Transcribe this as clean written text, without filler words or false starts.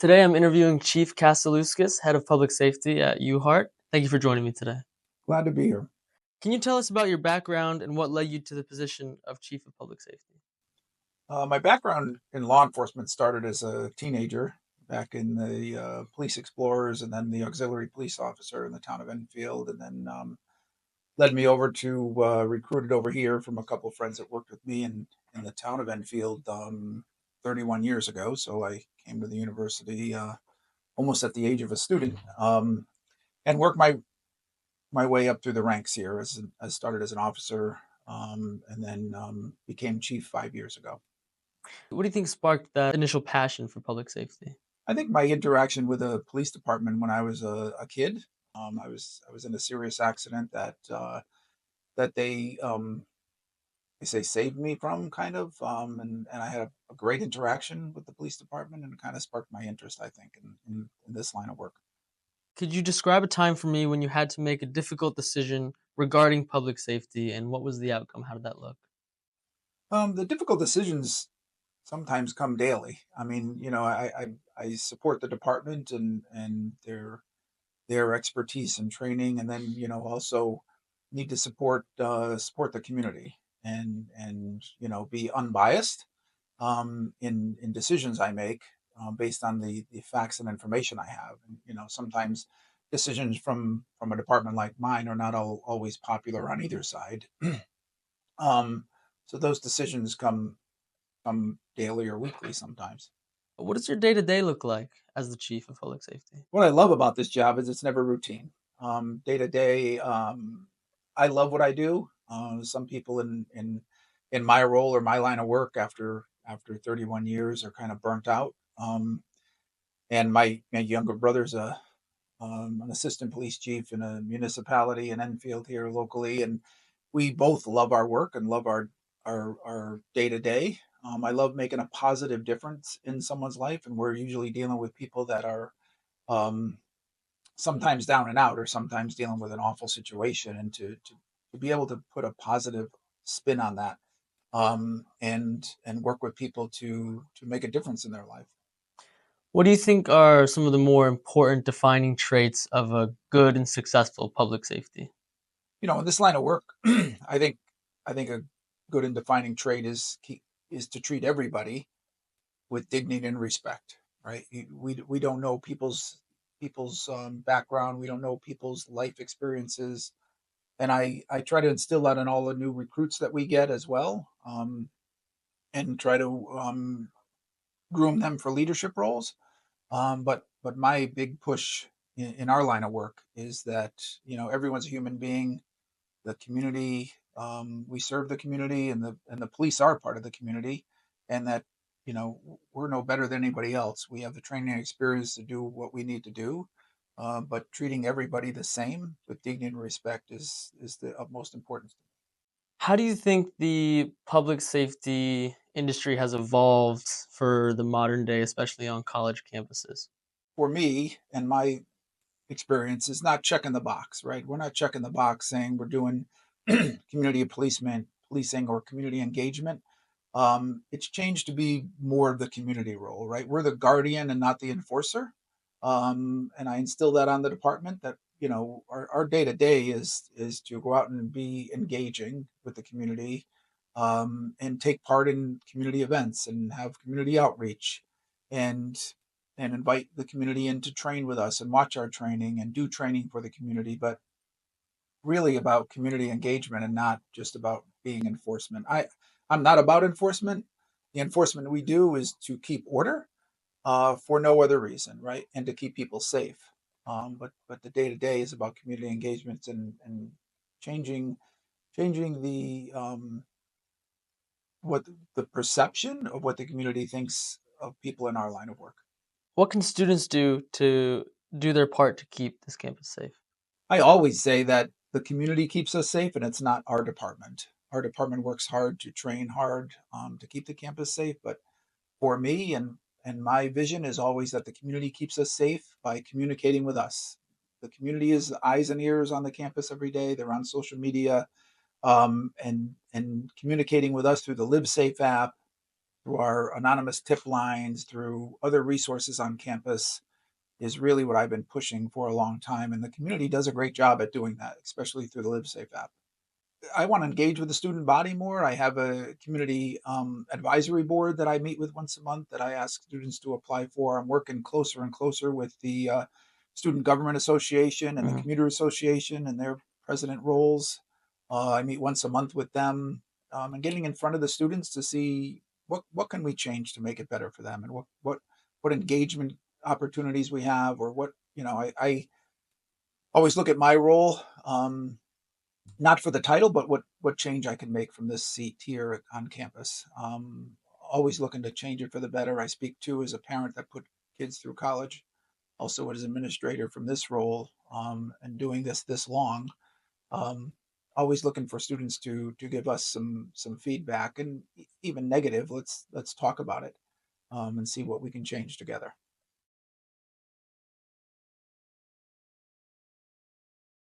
Today I'm interviewing Chief Kaselouskas, Head of Public Safety at UHart. Thank you for joining me today. Glad to be here. Can you tell us about your background and what led you to the position of Chief of Public Safety? My background in law enforcement started as a teenager back in the police explorers and then the auxiliary police officer in the town of Enfield, and then led me over to recruited over here from a couple of friends that worked with me in the town of Enfield 31 years ago. So I came to the university almost at the age of a student and worked my way up through the ranks here. I started as an officer and then became chief 5 years ago. What do you think sparked that initial passion for public safety? I think my interaction with the police department when I was a kid, I was in a serious accident that they say saved me from kind of, and I had a great interaction with the police department, and it kind of sparked my interest, I think, in this line of work. Could you describe a time for me when you had to make a difficult decision regarding public safety and what was the outcome? How did that look? The difficult decisions sometimes come daily. I mean, I support the department and their expertise and training, and then also need to support the community and be unbiased in decisions I make based on the facts and information I have. And, sometimes decisions from a department like mine are not always popular on either side. um, so those decisions come daily or weekly sometimes. What does your day to day look like as the Chief of Public Safety? What I love about this job is it's never routine. Day to day, I love what I do. Some people in my role or my line of work after 31 years are kind of burnt out. And my younger brother's an assistant police chief in a municipality in Enfield here locally, and we both love our work and love our day to day. I love making a positive difference in someone's life, and we're usually dealing with people that are um, sometimes down and out, or sometimes dealing with an awful situation, and to be able to put a positive spin on that, and work with people to make a difference in their life. What do you think are some of the more important defining traits of a good and successful public safety? In this line of work, I think a good and defining trait is to treat everybody with dignity and respect. Right? We don't know people's background. We don't know people's life experiences, and I try to instill that in all the new recruits that we get as well, and try to groom them for leadership roles. But my big push in our line of work is that everyone's a human being. The community, we serve the community, and the police are part of the community, and that we're no better than anybody else. We have the training and experience to do what we need to do, but treating everybody the same with dignity and respect is the utmost importance. How do you think the public safety industry has evolved for the modern day, especially on college campuses? For me and my experience is not checking the box, right? We're not checking the box saying we're doing community policing or community engagement. It's changed to be more of the community role, right? We're the guardian and not the enforcer. And I instill that on the department that our day to day is to go out and be engaging with the community, and take part in community events and have community outreach, and invite the community in to train with us and watch our training and do training for the community, but really about community engagement and not just about being enforcement. I'm not about enforcement. The enforcement we do is to keep order, for no other reason, right? And to keep people safe. But the day to day is about community engagement and changing changing what the perception of what the community thinks of people in our line of work. What can students do to do their part to keep this campus safe? I always say that the community keeps us safe, and it's not our department. Our department works hard to train hard, to keep the campus safe. But for me and my vision is always that the community keeps us safe by communicating with us. The community is the eyes and ears on the campus every day. They're on social media, and communicating with us through the Live Safe app, through our anonymous tip lines, through other resources on campus, is really what I've been pushing for a long time. And the community does a great job at doing that, especially through the LiveSafe app. I want to engage with the student body more. I have a community advisory board that I meet with once a month that I ask students to apply for. I'm working closer and closer with the Student Government Association and the Mhm. Commuter Association and their president roles. I meet once a month with them, and getting in front of the students to see what can we change to make it better for them, and what engagement opportunities we have, or what I always look at my role. Not for the title, but what change I can make from this seat here on campus. Always looking to change it for the better. I speak too as a parent that put kids through college, also as administrator from this role, and doing this long. Um, Always looking for students to give us some feedback, and even negative. Let's talk about it, and see what we can change together.